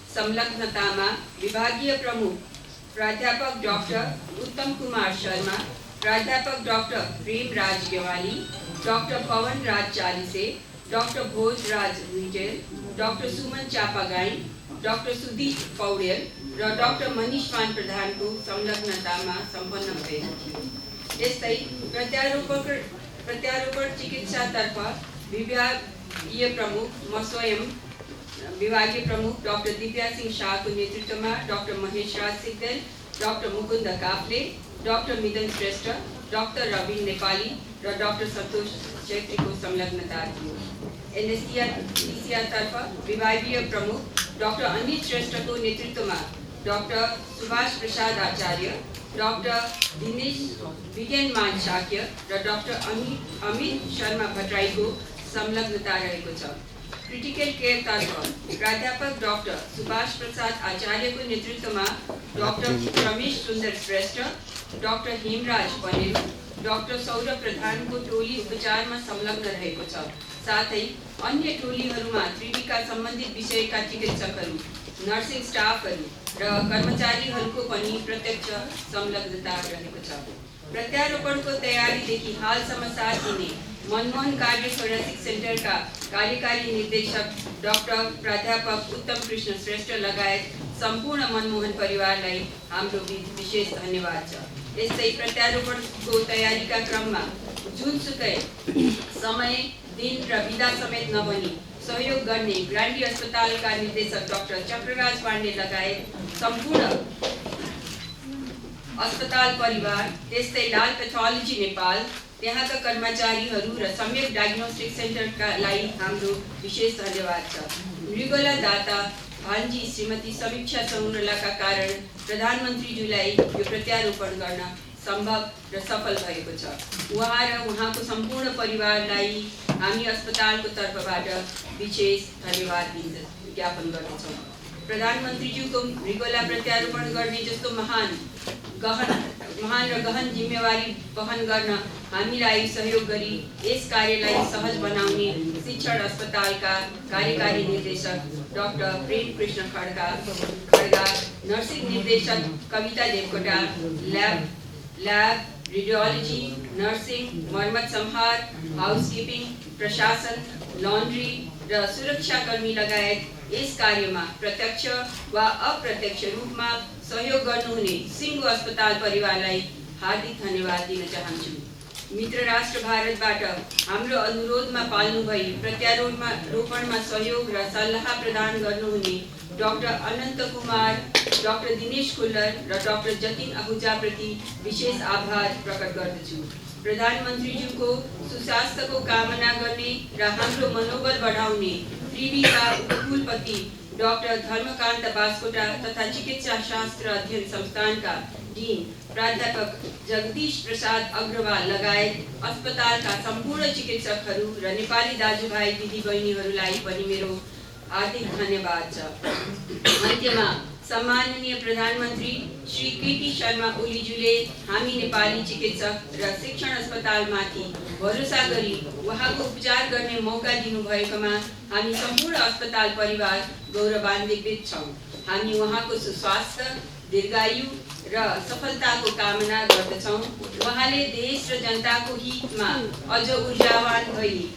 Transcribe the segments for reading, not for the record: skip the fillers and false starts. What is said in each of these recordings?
संलग्नतामा विभागीय प्रमुख प्राध्यापक डाक्टर उत्तम कुमार शर्मा, प्राध्यापक doctor Premraj Gewali, doctor Pawan Raj Chalise, doctor Bhojraj Vitel, doctor Suman Chapagai, doctor Sudeep Paudel र डाक्टर मनीषमान प्रधानको संलग्नतामा सम्पन्न भएको थियो। यस्तै प्रत्यारोपण चिकित्सातर्फ विभागीय प्रमुख म स्वयं विभागीय प्रमुख डाक्टर दिव्या सिंह शाहको नेतृत्वमा doctor Mahesh Raj Sigdel, doctor Mukunda Kafle, doctor Midan Shrestha, doctor Rabin Nepali र डाक्टर सन्तोष छेत्रीको संलग्नता थियो। एनएसटीआर तर्फ विभागीय प्रमुख डाक्टर अनित श्रेष्ठको नेतृत्वमा डाक्टर सुभाष प्रसाद आचार्य, डाक्टर दिनेश विज्ञानमान शाक्य र डाक्टर अमित शर्मा भट्टराईको संलग्नता रहेको छ। क्रिटिकल केयर तर्फ प्राध्यापक डाक्टर सुभाष प्रसाद आचार्यको नेतृत्वमा doctor Ramesh Sundar Shrestha, doctor Hemraj Panel, doctor Saurabh प्रधानको टोली उपचारमा संलग्न रहेको छ। साथै अन्य टोलीहरूमा त्रिवीका सम्बन्धित विषयका चिकित्सकहरू, नर्सिङ स्टाफहरू र कर्मचारीहरूको पनि प्रत्यक्ष संलग्नता रहेको छ। प्रत्यारोपणको तयारीदेखि हालसम्म साथ दिने मनमोहन कार्य फोरेन्सिक सेन्टरका कार्यकारी निर्देशक डाक्टर प्राध्यापक उत्तम कृष्ण श्रेष्ठ लगायत सम्पूर्ण मनमोहन परिवारलाई हाम्रो विशेष धन्यवाद छ। यस्तै प्रत्यारोपणको तयारीका क्रममा जुनसुकै समय, दिन र बिदा समेत नबनी सहयोग गर्ने ग्रान्डी अस्पतालका निर्देशक डाक्टर चक्रराज पाण्डे लगायत सम्पूर्ण अस्पताल परिवार, त्यस्तै लाल पैथोलोजी नेपाल, त्यहाँका कर्मचारीहरू र सम्यक डायग्नोस्टिक सेन्टरकालाई हाम्रो विशेष धन्यवाद छ। मृगला दाता भान्जी श्रीमती समीक्षा सौरलाका कारण प्रधानमन्त्रीज्यूलाई यो प्रत्यारोपण गर्न सम्भव र सफल भएको छ। उहाँ र उहाँको सम्पूर्ण परिवारलाई हामी अस्पतालको तर्फबाट विशेष धन्यवाद ज्ञापन गर्दछौँ। प्रधानमन्त्रीज्यूको मृगला प्रत्यारोपण गर्ने जस्तो महान र गहन जिम्मेवारी वहन गर्न हामीलाई सहयोग गरी यस कार्यलाई सहज बनाउने शिक्षण अस्पतालका कार्यकारी निर्देशक डाक्टर प्रेम कृष्ण खड्गा, नर्सिङ निर्देशक कविता देवकोटा, ल्याब, रेडियोलोजी, नर्सिङ, मर्मत संहार, हाउसकिपिङ, प्रशासन, लन्ड्री र सुरक्षाकर्मी लगायत यस कार्यमा प्रत्यक्ष वा अप्रत्यक्ष रूपमा सहयोग गर्नुहुने सिङ्गो अस्पताल परिवारलाई हार्दिक धन्यवाद दिन चाहन्छु। मित्र राष्ट्र भारतबाट हाम्रो अनुरोधमा पाल्नु भई प्रत्यारोपणमा सहयोग र सल्लाह प्रदान गर्नुहुने डाक्टर अनन्त कुमार, डाक्टर दिनेश खुल्लर र डाक्टर जतिन आहुजाप्रति विशेष आभार प्रकट गर्दछु। प्रधानमन्त्रीज्यूको सुस्वास्थ्यको कामना गर्ने र हाम्रो मनोबल बढाउने त्रिवीका उपकुलपति डाक्टर धर्मकान्त बास्कोटा तथा चिकित्सा शास्त्र अध्ययन संस्थानका डीन प्राध्यापक जगदीश प्रसाद अग्रवाल लगायत अस्पतालका सम्पूर्ण चिकित्सकहरू र नेपाली दाजुभाइ दिदीबहिनीहरूलाई पनि मेरो हार्दिक धन्यवाद छ। अन्त्यमा सम्माननीय प्रधानमन्त्री श्री केटी शर्मा ओलीज्यूले हामी नेपाली चिकित्सक र शिक्षण अस्पतालमाथि भरोसा गरी उहाँको उपचार गर्ने मौका दिनुभएकोमा हामी सम्पूर्ण अस्पताल परिवार गौरवान्वित छौँ। हामी उहाँको सुस्वास्थ्य, दीर्घायु र सफलताको कामना गर्दछौँ। उहाँले देश र जनताको हितमा अझ ऊर्जावान भई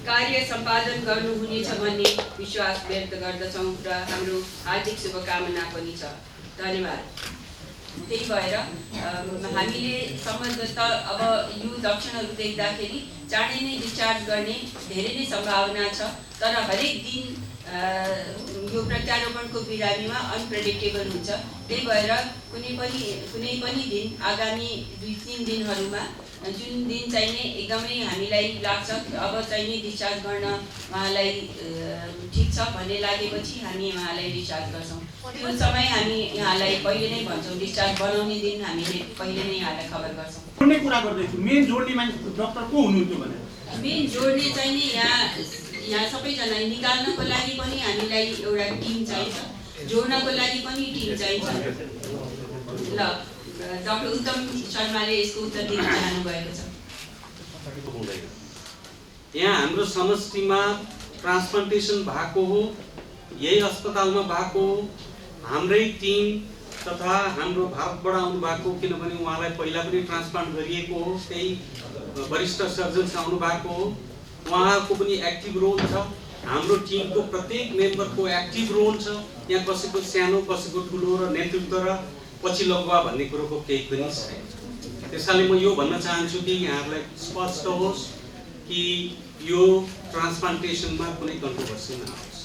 कार्य सम्पादन गर्नुहुनेछ भन्ने विश्वास व्यक्त गर्दछौँ र हाम्रो हार्दिक शुभकामना पनि छ। धन्यवाद। त्यही भएर हामीले सम्बन्धतः अब यो लक्षणहरू देख्दाखेरि चाँडै नै डिस्चार्ज गर्ने धेरै नै सम्भावना छ। तर हरेक दिन यो प्रत्यारोपणको बिरामीमा अनप्रेडिक्टेबल हुन्छ। त्यही भएर कुनै पनि दिन आगामी 2-3 दिनहरूमा जुन दिन चाहिने एकदमै हामीलाई लाग्छ अब चाहिने डिस्चार्ज गर्न उहाँलाई ठिक छ भन्ने लागेपछि हामी उहाँलाई डिस्चार्ज गर्छौँ। त्यो समय हामी यहाँलाई पहिले नै भन्छौँ। डिस्चार्ज बनाउने दिन हामीले पहिले नै यहाँलाई खबर गर्छौँ। जोड्ने कुरा गर्दैछु, मेन जोड्ने डाक्टर को हुनुहुन्छ भने मेन जोड्ने चाहिँ नि यहाँ सबैजना निकाल्नको लागि पनि हामीलाई एउटा टिम चाहिन्छ, जोड्नको लागि पनि टिम चाहिन्छ। ल डाक्टर उत्तम शर्माले यसको उत्तर दिन चाहनु भएको छ। यहाँ हाम्रो समष्टिमा ट्रान्सप्लान्टेसन भएको हो यही अस्पतालमा भएको हाम्रै टिम तथा हाम्रो भारतबाट आउनु भएको, किनभने उहाँलाई पहिला पनि ट्रान्सप्लान्ट गरिएको हो, त्यही वरिष्ठ सर्जन्स आउनु भएको हो, उहाँको पनि एक्टिभ रोल छ। हाम्रो टिमको प्रत्येक मेम्बरको एक्टिभ रोल छ। यहाँ कसैको सानो कसैको ठुलो र नेतृत्व र पछि लगुवा भन्ने कुरोको केही पनि छैन। त्यसैले म यो भन्न चाहन्छु कि यहाँहरूलाई स्पष्ट होस् कि यो ट्रान्सप्लान्टेसनमा कुनै कन्ट्रोभर्सी नहोस्।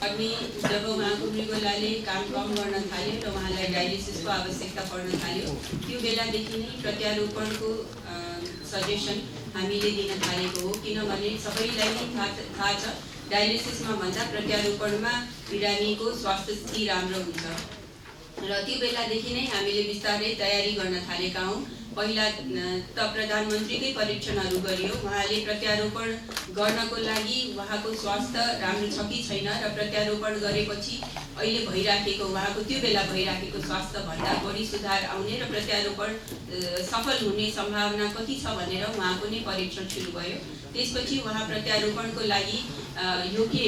अनि जब उहाँको मृगोलाले काम कम गर्न थाल्यो र उहाँलाई डायलिसिसको आवश्यकता पर्न थाल्यो, त्यो बेलादेखि नै प्रत्यारोपणको सजेसन हामीले दिन थालेको हो। किनभने सबैलाई नै थाहा छ, डायलिसिसमा भन्दा प्रत्यारोपणमा बिरामीको स्वास्थ्य स्थिति राम्रो हुन्छ र त्यो बेलादेखि नै हामीले बिस्तारै तयारी गर्न थालेका हौँ। पहिला त प्रधानमन्त्रीकै परीक्षणहरू गरियो। उहाँले प्रत्यारोपण गर्नको लागि उहाँको स्वास्थ्य राम्रो छ कि छैन र प्रत्यारोपण गरेपछि अहिले भइराखेको उहाँको त्यो बेला भइराखेको स्वास्थ्य भन्दा बढी सुधार आउने र प्रत्यारोपण सफल हुने सम्भावना कति छ भनेर उहाँको नै परीक्षण सुरु भयो। त्यसपछि उहाँ प्रत्यारोपणको लागि योग्य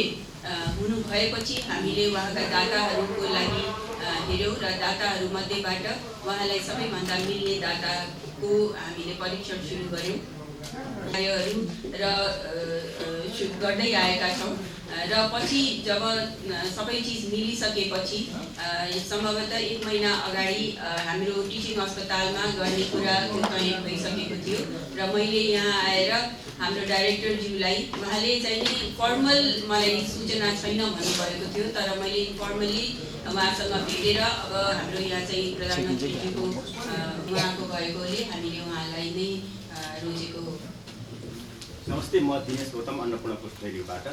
हुनु भएपछि हामीले उहाँका दाताहरूको लागि हेऱ्यौँ र दाताहरूमध्येबाट उहाँलाई सबैभन्दा मिल्ने दाताको हामीले परीक्षण सुरु गऱ्यौँ र गर्दै आएका छौँ। र पछि जब सबै चिज मिलिसकेपछि सम्भवतः 1 महिना अगाडि हाम्रो टिचिङ अस्पतालमा गर्ने कुरा तय भइसकेको थियो र मैले यहाँ आएर हाम्रो डाइरेक्टरज्यूलाई उहाँले चाहिँ नि फर्मल मलाई सूचना छैन भन्नुभएको थियो, तर मैले इन्फर्मली उहाँसँग भेटेर अब हाम्रो यहाँ चाहिँ प्रधानमन्त्रीज्यूको उहाँको भएकोले हामीले उहाँलाई नै रोजेको हो। नमस्ते, म दिनेश गौतम अन्नपूर्ण पुष्परेड्डीबाट।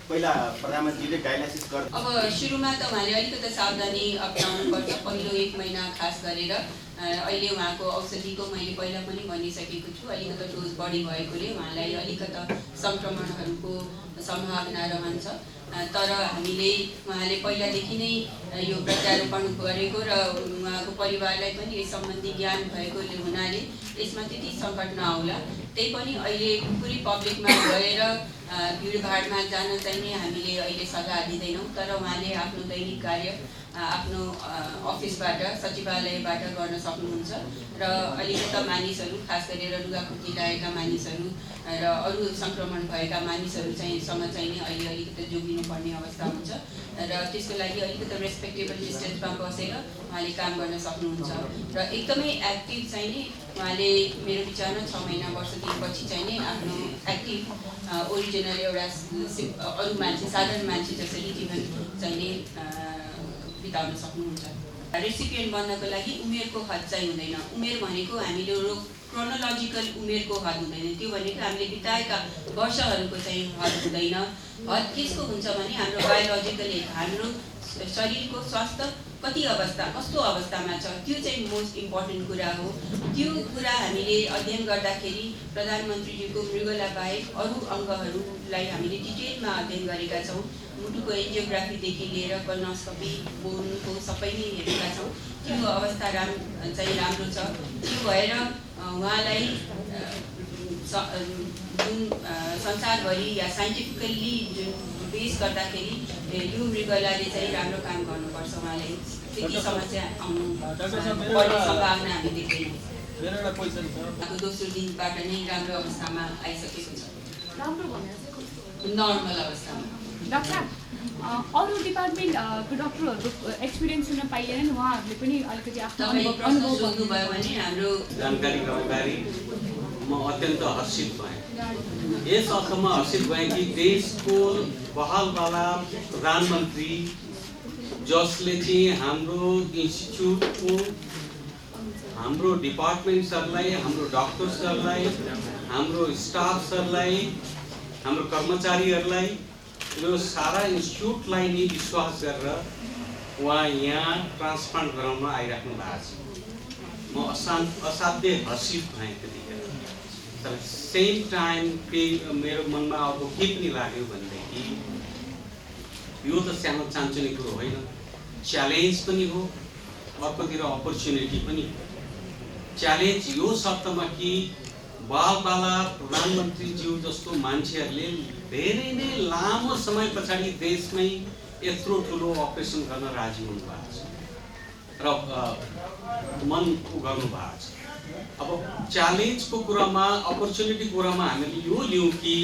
पहिला प्रधानमन्त्रीले डायलाइसिस गर्दा अब सुरुमा त उहाँले अलिकति सावधानी अप्नाउनुपर्छ, पहिलो 1 महिना खास गरेर। अहिले उहाँको औषधिको मैले पहिला पनि भनिसकेको छु, अलिकति डोज बढी भएकोले उहाँलाई अलिकति सङ्क्रमणहरूको सम्भावना रहन्छ। तर हामीले उहाँले पहिलादेखि नै यो प्रत्यारोपण गरेको र उहाँको परिवारलाई पनि यस सम्बन्धी ज्ञान भएकोले हुनाले यसमा त्यति सङ्कट नआउला। त्यही पनि अहिले पुरै पब्लिकमा गएर भिडभाडमा जान चाहिँ हामीले अहिले सल्लाह दिँदैनौँ, तर उहाँले आफ्नो दैनिक कार्य आफ्नो अफिसबाट सचिवालयबाट गर्न सक्नुहुन्छ र अलिकता मानिसहरू खास गरेर लुगाखुट्टी लगाएका मानिसहरू र अरू सङ्क्रमण भएका मानिसहरू सँग चाहिँ अहिले अलिकति जोगिनुपर्ने अवस्था हुन्छ र त्यसको लागि अलिकति रेस्पेक्टेबल डिस्टेन्समा बसेर उहाँले काम गर्न सक्नुहुन्छ र एकदमै एक्टिभ चाहिँ नि उहाँले मेरो विचारमा 6 महिना वर्ष दिनपछि चाहिँ नि आफ्नो एक्टिभ ओरिजिनल एउटा अरू मान्छे साधारण मान्छे जसरी जीवन चाहिँ नि बिताउन सक्नुहुन्छ। रेसिपिएन्ट बन्नको लागि उमेरको हद चाहिँ हुँदैन। उमेर भनेको हामीले क्रोनोलोजिकल उमेरको हद हुँदैन, त्यो भनेको हामीले बिताएका वर्षहरूको चाहिँ हद हुँदैन। हद केको हुन्छ भने हाम्रो बायोलोजिकल हेल्थ, हाम्रो शरीरको स्वास्थ्य कति अवस्था कस्तो अवस्थामा छ त्यो चाहिँ मोस्ट इम्पोर्टेन्ट कुरा हो। त्यो कुरा हामीले अध्ययन गर्दाखेरि प्रधानमन्त्रीज्यूको मृगोला बाहेक अरू अङ्गहरूलाई हामीले डिटेलमा अध्ययन गरेका छौँ। मुटुको एन्जियोग्राफीदेखि लिएर कलोनोस्कोपी बोनको सबै नै हेरेका छौँ। त्यो अवस्था चाहिँ राम्रो छ। त्यो भएर उहाँलाई जुन संसारभरि या साइन्टिफिकल्ली जुन बेस गर्दाखेरि यो मृगोलाले चाहिँ राम्रो काम गर्नुपर्छ। उहाँलाई त्यति समस्या आउनु पर्ने सम्भावना हामी देख्दैनौँ। दोस्रो दिनबाट नै राम्रो अवस्थामा आइसकेको छ, नर्मल अवस्थामा। डाक्टर, अरू डिपार्टमेन्टको डक्टरहरूको एक्सपिरियन्स सुन्न पाइएन, उहाँहरूले पनि अलिकति आफ्नो अनुभव सोध्नुभयो भने हाम्रो जानकारी गराउँदाखेरि म अत्यन्त हर्षित भएँ। यस अर्थमा हर्षित भएँ कि देशको बहालवाला प्रधानमन्त्री जसले चाहिँ हाम्रो इन्स्टिच्युटको हाम्रो डिपार्टमेन्ट्सहरूलाई, हाम्रो डक्टर्सहरूलाई, हाम्रो स्टाफहरूलाई, हाम्रो कर्मचारीहरूलाई, यो सारा इन्स्टिच्युटलाई नै विश्वास गरेर उहाँ यहाँ ट्रान्सप्लान्ट गराउन आइराख्नु भएको छ। म असाध्यै हर्षित भएँ त्यतिखेर। तर सेम टाइम मेरो मनमा अब के पनि लाग्यो भनेदेखि यो त सानो चान्चुने कुरो होइन, च्यालेन्ज पनि हो, अर्कोतिर अपर्च्युनिटी पनि। च्यालेन्ज यो शर्तमा कि बालबाला प्रधानमन्त्रीज्यू जस्तो मान्छेहरूले धेरै नै लामो समय पछाडि देशमै यत्रो ठुलो अपरेसन गर्न राजी हुनुभएको छ र मन गर्नुभएको छ। अब च्यालेन्जको कुरामा, अपर्च्युनिटीको कुरामा हामीले यो लियौँ कि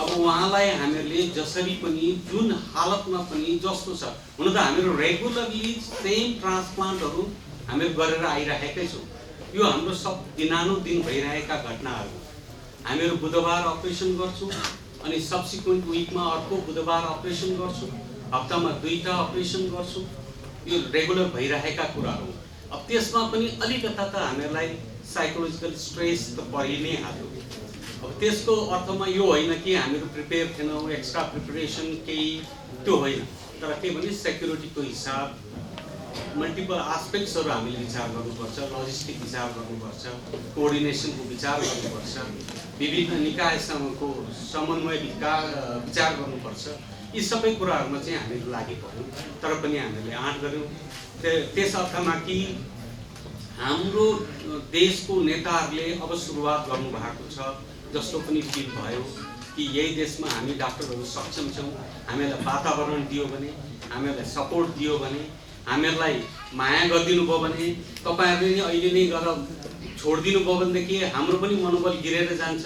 अब उहाँलाई हामीहरूले जसरी पनि जुन हालतमा पनि जस्तो छ, हुन त हामीहरू रेगुलरली सेम ट्रान्सप्लान्टहरू हामीहरू गरेर आइरहेकै छौँ। यो हाम्रो सब दिनानुदिन भइरहेका घटनाहरू। हामीहरू बुधबार अपरेसन गर्छौँ, अनि सब्सिक्वेन्ट विकमा अर्को बुधबार अपरेसन गर्छौँ, हप्तामा 2टा अपरेसन गर्छौँ। यो रेगुलर भइरहेका कुराहरू। अब त्यसमा पनि अलिकता त हामीहरूलाई साइकोलोजिकल स्ट्रेस त परि नै हाल्यो। अब त्यसको अर्थमा यो होइन कि हामीहरू प्रिपेयर थिएनौँ, एक्स्ट्रा प्रिपरेसन केही त्यो होइन, तर के भने सेक्युरिटीको हिसाब, मल्टिपल आस्पेक्ट्सहरू हामीले विचार गर्नुपर्छ, लजिस्टिक विचार गर्नुपर्छ, कोअर्डिनेसनको विचार गर्नुपर्छ, विभिन्न निकायसँगको समन्वय विचार गर्नुपर्छ। यी सबै कुराहरूमा चाहिँ हामीहरू लागि पर्यौँ, तर पनि हामीले आँट गऱ्यौँ। त्यस अर्थमा कि हाम्रो देशको नेताहरूले अब सुरुवात गर्नुभएको छ जस्तो पनि फिल भयो कि यही देशमा हामी डाक्टरहरू सक्षम छौँ। हामीहरूलाई वातावरण दियो भने, हामीहरूलाई सपोर्ट दियो भने, हामीहरूलाई माया गरिदिनु भयो भने, तपाईँहरूले नै अहिले नै गरेर छोडिदिनु भयो भनेदेखि हाम्रो पनि मनोबल गिरेर जान्छ।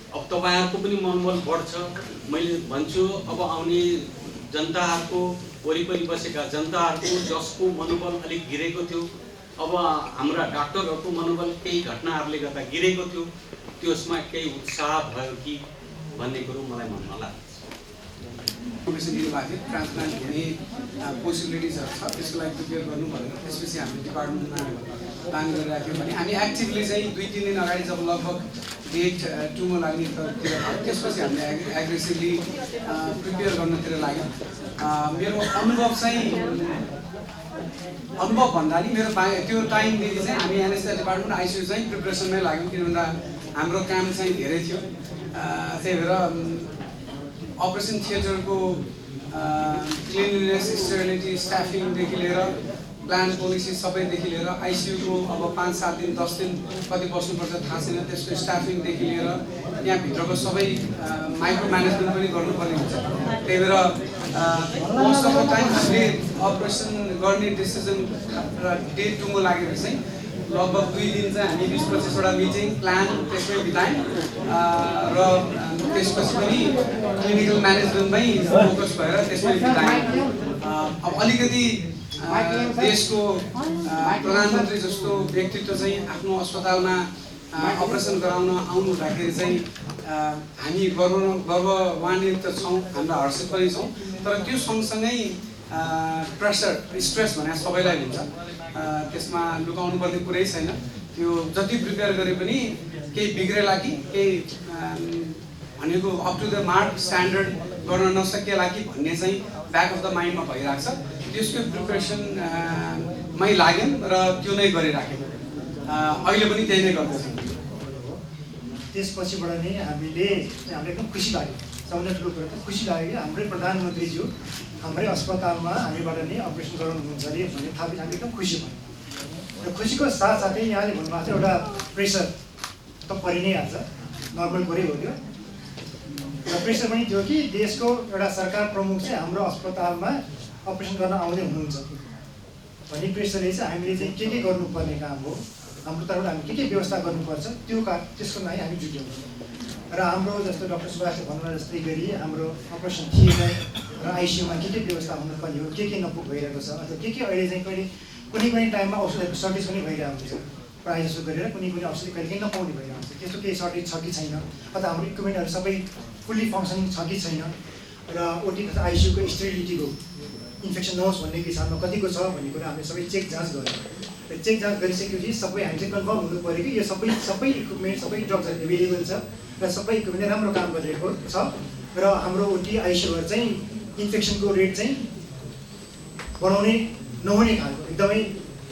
अब तपाईँहरूको पनि मनोबल बढ्छ। मैले भन्छु अब आउने जनताहरूको, वरिपरि बसेका जनताहरूको जसको मनोबल अलिक गिरेको थियो, अब हाम्रा डाक्टरहरूको मनोबल केही घटनाहरूले गर्दा गिरेको थियो, त्यसमा केही उत्साह भयो कि भन्ने कुरो मलाई मनमा लाग्छ। प्रोफेसन दिनुभएको थियो, ट्रान्सप्लान्ट हुने पोसिबिलिटिजहरू छ, त्यसको लागि प्रिपेयर गर्नु भनेर त्यसपछि हामीले डिपार्टमेन्टमा प्लान गरिराख्यौँ भने हामी एक्टिभली चाहिँ 2-3 दिन अगाडि जब लगभग डेट 2 मा लाग्ने तिर त्यसपछि हामीले एग्रेसिभली प्रिपेयर गर्नतिर लाग्यौँ। मेरो अनुभव चाहिँ अनुभव भन्दा नि मेरो त्यो टाइमदेखि चाहिँ हामी एनएसएस डिपार्टमेन्ट आइसियू चाहिँ प्रिपरेसनमै लाग्यौँ, किन भन्दा हाम्रो काम चाहिँ धेरै थियो। त्यही भएर अपरेसन थिएटरको क्लिनलिनेस, स्टेरिलिटी, स्टाफिङदेखि लिएर प्लान पोलिसी सबैदेखि लिएर आइसियूको अब 5-7 दिन 10 दिन कति बस्नुपर्छ थाहा छैन, त्यसको स्टाफिङदेखि लिएर यहाँभित्रको सबै माइक्रो म्यानेजमेन्ट पनि गर्नुपर्ने हुन्छ। त्यही भएर मोस्ट अफ द टाइम हामीले अपरेसन गर्ने डिसिजन र डेट 2 मा लागेपछि चाहिँ लगभग 2 दिन चाहिँ हामी 20-25वटा मिटिङ प्लान त्यसमै बितायौँ र त्यसपछि पनि क्लिनिकल म्यानेजमेन्टमै फोकस भएर त्यसमै बितायौँ। अब अलिकति देशको प्रधानमन्त्री जस्तो व्यक्तित्व चाहिँ आफ्नो अस्पतालमा अपरेसन गराउन आउनु हुँदाखेरि चाहिँ हामी गर्ववान्वित त छौँ, हाम्रा हर्षित पनि छौँ, तर त्यो सँगसँगै प्रेसर, स्ट्रेस भने सबैलाई हुन्छ। त्यसमा लुकाउनु पर्ने कुरै छैन। त्यो जति प्रिपेयर गरे पनि केही बिग्रेला कि केही भनेको up to the mark standard गर्न नसकेला कि भन्ने चाहिँ ब्याक अफ द माइन्डमा भइरहेको छ। त्यसको प्रिपरेसनमै लाग्यौँ र त्यो नै गरिराख्यौँ। अहिले पनि त्यही नै गर्दैछौँ। त्यसपछिबाट नै हामीलाई एकदम खुसी लाग्यो। सबभन्दा ठुलो कुरो त खुसी लाग्यो कि हाम्रै प्रधानमन्त्रीज्यू हाम्रै अस्पतालमा हामीबाट नै अपरेसन गराउनुहुन्छ अरे भन्ने थाहा पनि हामी एकदम खुसी भयौँ। र खुसीको साथसाथै यहाँले भन्नुभएको थियो एउटा प्रेसर त परि नै हाल्छ, नर्मल कुरै हो त्यो। र प्रेसर पनि थियो कि देशको एउटा सरकार प्रमुख चाहिँ हाम्रो अस्पतालमा अपरेसन गर्न आउँदै हुनुहुन्छ भन्ने प्रेसरले चाहिँ हामीले चाहिँ के गर्नुपर्ने काम हो, हाम्रो तर्फबाट हामी के व्यवस्था गर्नुपर्छ त्यसको लागि हामी जुट्यौँ। र हाम्रो जस्तो डाक्टर सुभाषले भन्नुभयो जस्तै गरी हाम्रो अपरेसन थिएटर र आइसियूमा के व्यवस्था हुनुपर्ने हो, के नपुग भइरहेको छ, अथवा के अहिले चाहिँ कहिले कुनै टाइममा औषधहरूको सर्टेज पनि भइरहेको हुन्छ। प्रायः जस्तो गरेर कुनै औषधि कहिले केही नपाउने भइरहेको हुन्छ। त्यस्तो केही सर्टेज छ कि छैन, अथवा हाम्रो इक्विपमेन्टहरू सबै फुल्ली फङ्सनिङ छ कि छैन, र ओटी तथा आइसियूको स्टेरिलिटीको इन्फेक्सन नहोस् भन्ने हिसाबमा कतिको छ भन्ने कुरा हामीले सबै चेक जाँच गऱ्यौँ। र चेक जाँच गरिसकेपछि सबै हामी चाहिँ कन्फर्म हुनु पऱ्यो कि यो सबै इक्विपमेन्ट, सबै ड्रग्सहरू एभाइलेबल छ र सबै इक्विपमेन्ट राम्रो काम गरिरहेको छ, र हाम्रो ओटी आइसियूहरू चाहिँ इन्फेक्सनको रेट चाहिँ बनाउने नहुने खालको एकदमै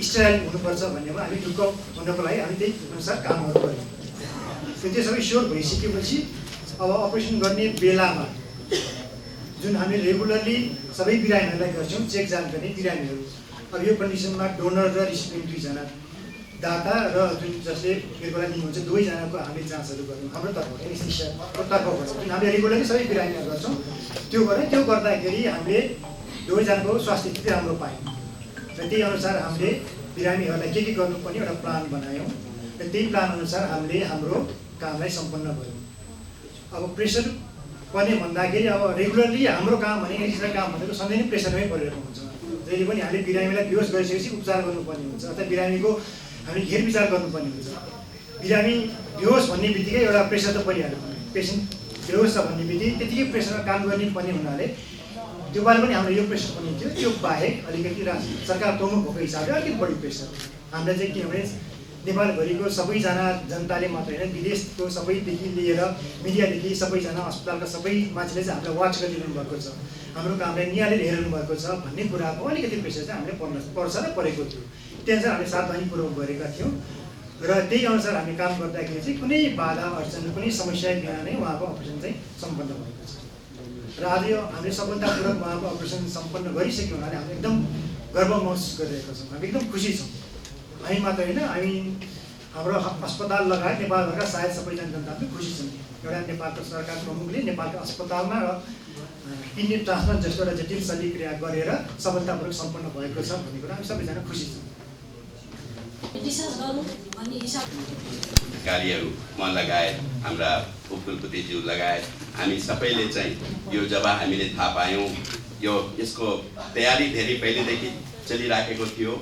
स्टेराइल हुनुपर्छ भन्नेमा हामी ढुक्क हुनको लागि हामी त्यही अनुसार कामहरू गऱ्यौँ। त्यो सबै स्योर भइसकेपछि अब अपरेसन गर्ने बेलामा जुन हामी रेगुलरली सबै बिरामीहरूलाई गर्छौँ चेक जाँच गर्ने बिरामीहरू, अब यो कन्डिसनमा डोनर र रिसिपिएन्ट 2 जना, दाता र जुन जसले निर्भर लिनुहुन्छ 2 जनाको हामीले जाँचहरू गर्यौँ हाम्रो तर्फबाट, एनेस्थेसियाको तर्फबाट जुन हामीले रेगुलरली सबै बिरामीहरू गर्छौँ त्यो गर्दाखेरि हामीले दुवैजनाको स्वास्थ्य स्थिति राम्रो पायौँ र त्यही अनुसार हामीले बिरामीहरूलाई के गर्नुपर्ने एउटा प्लान बनायौँ र त्यही प्लान अनुसार हामीले हाम्रो कामलाई सम्पन्न गऱ्यौँ। अब प्रेसर पर्ने भन्दाखेरि अब रेगुलरली हाम्रो काम भने एक्सट्रा काम भनेको सधैँ नै प्रेसरमै परिरहेको हुन्छ। जहिले पनि हामीले बिरामीलाई बेहोस गरिसकेपछि उपचार गर्नुपर्ने हुन्छ अथवा बिरामीको हामीले हेरविचार गर्नुपर्ने हुन्छ। बिरामी बेहोस भन्ने बित्तिकै एउटा प्रेसर त परिहाल्यो, पेसेन्ट बेहोस छ भन्ने बित्तिकै त्यतिकै प्रेसरमा काम गर्ने पर्ने हुनाले त्यो पालि पनि हाम्रो यो प्रेसर पनि थियो। त्यो बाहेक अलिकति सरकार प्रमुख भएको हिसाबले अलिकति बढी प्रेसर हामीलाई चाहिँ किनभने नेपालभरिको सबैजना जनताले मात्र होइन विदेशको सबैदेखि लिएर मिडियादेखि सबैजना अस्पतालका सबै मान्छेले चाहिँ हामीलाई वाच गरिरहनु भएको छ, हाम्रो कामलाई नियाले हेरिरहनु भएको छ भन्ने कुराको अलिकति प्रेसर चाहिँ हामीले पर्छ र परेको थियो। त्यही अनुसार हामीले सावधानीपूर्वक गरेका थियौँ र त्यही अनुसार हामी काम गर्दाखेरि चाहिँ कुनै बाधा अडचन कुनै समस्या बिना नै उहाँको अपरेसन चाहिँ सम्पन्न भएको छ र आज यो हामीले सफलतापूर्वक उहाँको अपरेसन सम्पन्न गरिसक्यो हुनाले हामी एकदम गर्व महसुस गरिरहेका छौँ। हामी एकदम खुसी छौँ। हामी मात्र होइन, हामी हाम्रो अस्पताल लगायत नेपालभरका सायद सबैजना जनता पनि खुसी छन्। एउटा नेपालको सरकार प्रमुखले नेपालको अस्पतालमा र किडनी ट्रान्सप्लान्ट जस्तो एउटा जटिल शल्यक्रिया गरेर सफलतापूर्वक सम्पन्न भएको छ भन्ने कुरा हामी सबैजना खुसी छौँ। कार्यहरूमा लगायत हाम्रा उपकुलपतिज्यू लगायत हामी सबैले चाहिँ यो जब हामीले थाहा पायौँ यसको तयारी धेरै पहिलेदेखि चलिराखेको थियो।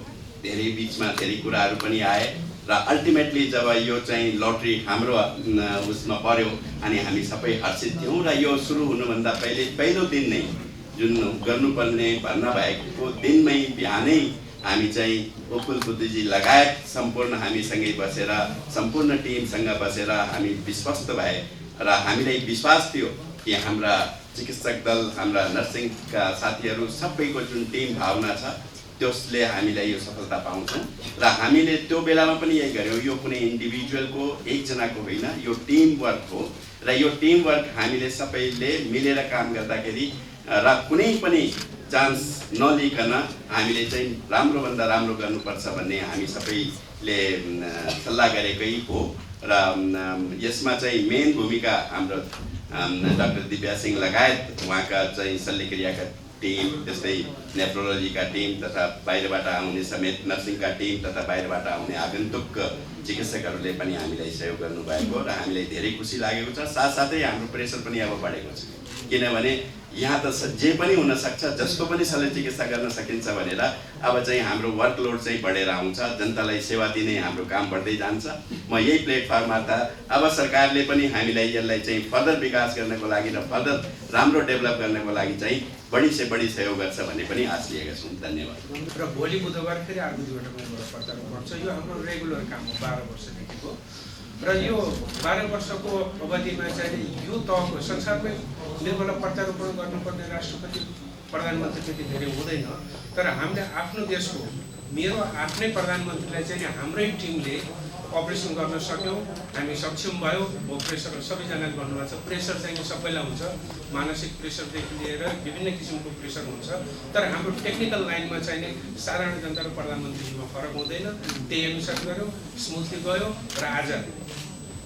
धेरै बिचमा धेरै कुराहरू पनि आए र अल्टिमेटली जब यो चाहिँ लटरी हाम्रो उसमा पर्यो अनि हामी सबै हर्षित थियौँ र यो सुरु हुनुभन्दा पहिलो दिन नै जुन गर्नुपर्ने भर्ना भएको दिनमै बिहानै हामी चाहिँ उपकुलपतिजी लगायत सम्पूर्ण हामीसँगै बसेर सम्पूर्ण टिमसँग बसेर हामी विश्वस्त भए र हामीलाई विश्वास थियो कि हाम्रा चिकित्सक दल हाम्रा नर्सिङका साथीहरू सबैको जुन टिम भावना छ त्यसले हामीलाई यो सफलता पाउँछौँ र हामीले त्यो बेलामा पनि यही गर्यौँ। यो कुनै इन्डिभिजुअलको एकजनाको होइन, यो टिम वर्क हो र यो टिम वर्क हामीले सबैले मिलेर काम गर्दाखेरि र कुनै पनि चान्स नलिकन हामीले चाहिँ राम्रोभन्दा राम्रो गर्नुपर्छ भन्ने हामी सबैले सल्लाह गरेकै हो र यसमा चाहिँ मेन भूमिका हाम्रो डाक्टर दिव्या सिंह लगायत उहाँका चाहिँ शल्यक्रियाका टिम, त्यस्तै नेफ्रोलोजीका टिम तथा बाहिरबाट आउने समेत नर्सिङका टिम तथा बाहिरबाट आउने आगन्तुक चिकित्सकहरूले पनि हामीलाई सहयोग गर्नुभएको र हामीलाई धेरै खुसी लागेको छ। साथसाथै हाम्रो प्रेसर पनि अब बढेको छ, किनभने यहाँ त जे पनि हुनसक्छ, जस्तो पनि शल्यचिकित्सा गर्न सकिन्छ भनेर अब चाहिँ हाम्रो वर्कलोड चाहिँ बढेर आउँछ। जनतालाई सेवा दिने हाम्रो काम बढ्दै जान्छ। म यही प्लेटफर्ममा त अब सरकारले पनि हामीलाई यसलाई चाहिँ फर्दर विकास गर्नको लागि र फर्दर राम्रो डेभलप गर्नको लागि चाहिँ बढी से बढी सहयोग गर्छ भन्ने पनि आश लिएका छौँ। धन्यवाद। र भोलि बुधबार फेरि अर्को दुईवटा मेरो प्रचार पर्छ। यो हाम्रो रेगुलर काम हो 12 वर्षदेखिको र यो 12 वर्षको अवधिमा चाहिँ यो तहको संसारमै निर्मला प्रत्यारोपण गर्नुपर्ने राष्ट्रपति प्रधानमन्त्री त्यति धेरै हुँदैन, तर हामीले आफ्नो देशको मेरो आफ्नै प्रधानमन्त्रीलाई चाहिँ हाम्रै टिमले अपरेसन गर्न सक्यौँ। हामी सक्षम भयो। वो प्रेसर सबैजनाले भन्नुभएको छ, प्रेसर चाहिँ सबैलाई हुन्छ, मानसिक प्रेसरदेखि लिएर विभिन्न किसिमको प्रेसर हुन्छ, तर हाम्रो टेक्निकल लाइनमा चाहिँ साधारण जनता र प्रधानमन्त्रीमा फरक हुँदैन। त्यही अनुसार गऱ्यौँ, स्मुथली गयो र आज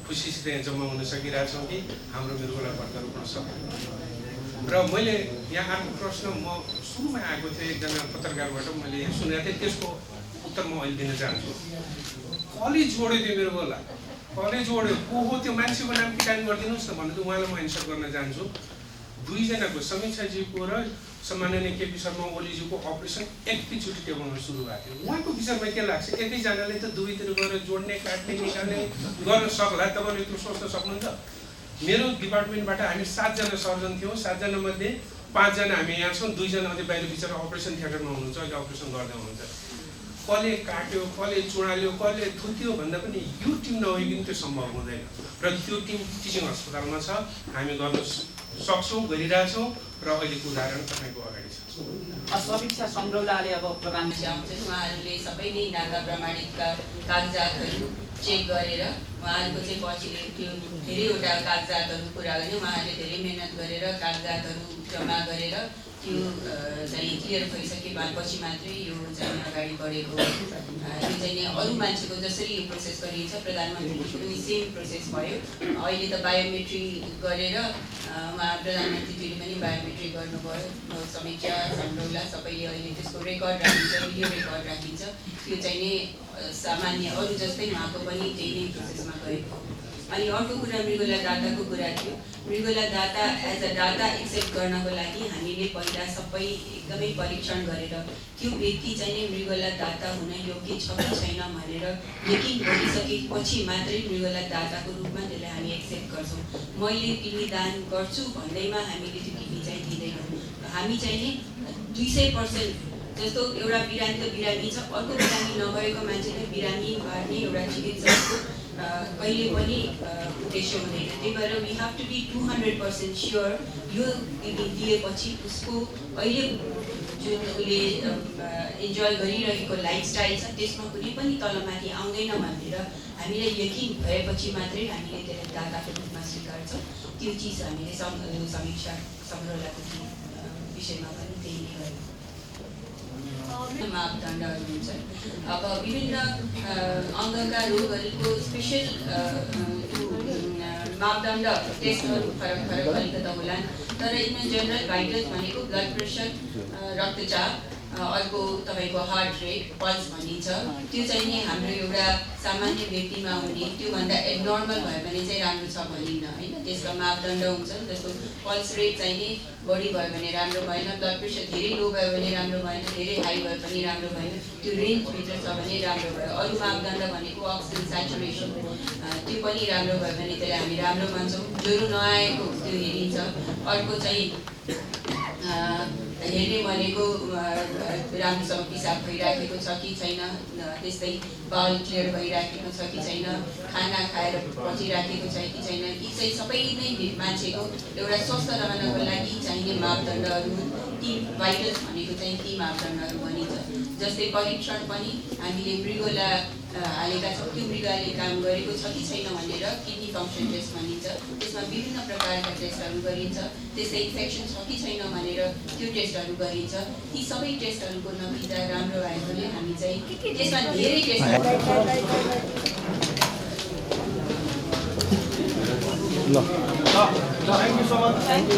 खुसीसित यहाँ जम्मा हुन सकिरहेछौँ कि हाम्रो निर्मला प्रत्यारोपण सफल। र मैले यहाँ अर्को प्रश्न म सुरुमा आएको थिएँ एकजना पत्रकारबाट मैले सुनेको थिएँ, त्यसको उत्तर म अहिले दिन चाहन्छु। कलेज जोड्यो त्यो मेरो बोला, कलेज जोड्यो को हो त्यो मान्छेको नाम किटान गरिदिनुहोस् न भनेर उहाँलाई म एन्सर गर्न चाहन्छु। दुईजनाको समीक्षाजीको र सम्माननीय केपी शर्मा ओलीजीको अपरेसन एकैचोटि टेबलमा सुरु भएको थियो। उहाँको विचारमा के लाग्छ, एकैजनाले त दुवैतिर गएर जोड्ने काट्ने निकाल्ने गर्न सक्ला, तपाईँले त्यो सोच्न सक्नुहुन्छ? मेरो डिपार्टमेन्टबाट हामी 7 जना सर्जन थियौँ। 7 जना मध्ये 5 जना हामी यहाँ छौँ, 2 जना अझै बाहिर बिचरा अपरेसन थिएटरमा हुनुहुन्छ, अहिले अपरेसन गर्दै हुनुहुन्छ। कसले काट्यो, कसले चुडाल्यो, कसले थुत्यो भन्दा पनि यो टिम नभइकन त्यो सम्भव हुँदैन र त्यो टिम टिचिङ अस्पतालमा छ, हामी गर्न सक्छौँ, गरिरहेछौँ र अहिलेको उदाहरण तपाईँको अगाडि छ। समीक्षा सङ्ग्रौलाले अब प्रदान आउँछन्। उहाँहरूले सबै नै नागा प्रमाणितका कागजातहरू चेक गरेर उहाँहरूको चाहिँ पछि त्यो धेरैवटा कागजातहरू पुरा गरे। उहाँहरूले धेरै मेहनत गरेर कागजातहरू जम्मा गरेर त्यो चाहिँ क्लियर भइसके बादपछि मात्रै यो चाहिँ अगाडि बढेको यो चाहिँ अरू मान्छेको जसरी यो प्रोसेस गरिन्छ प्रधानमन्त्रीको पनि सेम प्रोसेस भयो। अहिले त बायोमेट्रिक गरेर प्रधानमन्त्रीजीले पनि बायोमेट्रिक गर्नुभयो। समीक्षा सम्रौला सबैले अहिले त्यसको रेकर्ड राखिन्छ, भिडियो रेकर्ड राखिन्छ। त्यो चाहिँ नै सामान्य अरू जस्तै उहाँको पनि त्यही नै प्रोसेसमा गएको। अनि अर्को कुरा मृगौला दाताको कुरा थियो। मृगौला दाता एज अ दाता एक्सेप्ट गर्नको लागि हामीले पहिला सबै एकदमै परीक्षण गरेर त्यो व्यक्ति चाहिँ नै मृगौला दाता हुन योग्य छ कि छैन भनेर यकिन गरिसकेपछि मात्रै मृगौला दाताको रूपमा त्यसलाई हामी एक्सेप्ट गर्छौँ। मैले किडनी दान गर्छु भन्दैमा हामीले त्यो किडनी चाहिँ दिँदैनौँ। हामी चाहिँ नि 200% जस्तो एउटा बिरामी त बिरामी छ, अर्को बिरामी नभएको मान्छेलाई बिरामी पार्ने एउटा चिकित्सकको कहिले पनि उद्देश्य हुँदैन। त्यही भएर we have to be 200% sure यो किडनी दिएपछि उसको अहिले जुन उसले इन्जोय गरिरहेको लाइफस्टाइल छ त्यसमा कुनै पनि तलमाथि आउँदैन भनेर हामीलाई यकिन भएपछि मात्रै हामीले त्यसलाई दाताको रूपमा स्वीकार्छौँ। त्यो चिज हामीले समीक्षा सम्रौलाको विषयमा पनि त्यही नै गर्यौँ। मापदण्डहरू हुन्छ। अब विभिन्न अङ्गका रोगहरूको स्पेसल मापदण्ड टेस्टहरू फरक अलिकति होलान्, तर इन जनरल भाइटल्स भनेको ब्लड प्रेसर, रक्तचाप, अर्को तपाईँको हार्ट रेट, पल्स भनिन्छ। त्यो चाहिँ नि हाम्रो एउटा सामान्य व्यक्तिमा हुने त्योभन्दा एबनर्मल भयो भने चाहिँ राम्रो छ भनिन्न होइन। त्यसका मापदण्ड हुन्छ। जस्तो पल्स रेट चाहिँ नि बढी भयो भने राम्रो भएन, ब्लड प्रेसर धेरै लो भयो भने राम्रो भएन, धेरै हाई भयो पनि राम्रो भएन, त्यो रेन्जभित्र छ भने राम्रो भयो। अरू मापदण्ड भनेको अक्सिजन सेचुरेसन, त्यो पनि राम्रो भयो भने त्यसलाई हामी राम्रो भन्छौँ। ज्वरो नआएको त्यो हेरिन्छ। अर्को चाहिँ हेर्ने भनेको राम्रोसँग पिसाब भइराखेको छ कि छैन, त्यस्तै बाउल क्लियर भइराखेको छ कि छैन, खाना खाएर पचिराखेको छ कि छैन। यी चाहिँ सबै नै मान्छेको एउटा स्वस्थ रहनको लागि चाहिने मापदण्डहरू, ती भाइटल्स भनेको चाहिँ ती मापदण्डहरू भनिन्छ। जस्तै परीक्षण पनि हामीले मृगौला हालेका छौँ, त्यो मृगले काम गरेको छ कि छैन भनेर किडनी फङ्सन टेस्ट भनिन्छ। त्यसमा विभिन्न प्रकारका टेस्टहरू गरिन्छ। त्यस्तै इन्फेक्सन छ कि छैन भनेर त्यो टेस्टहरू गरिन्छ। ती सबै टेस्टहरूको नतिजा राम्रो भएकोले हामी चाहिँ त्यसमा धेरै टेस्टहरू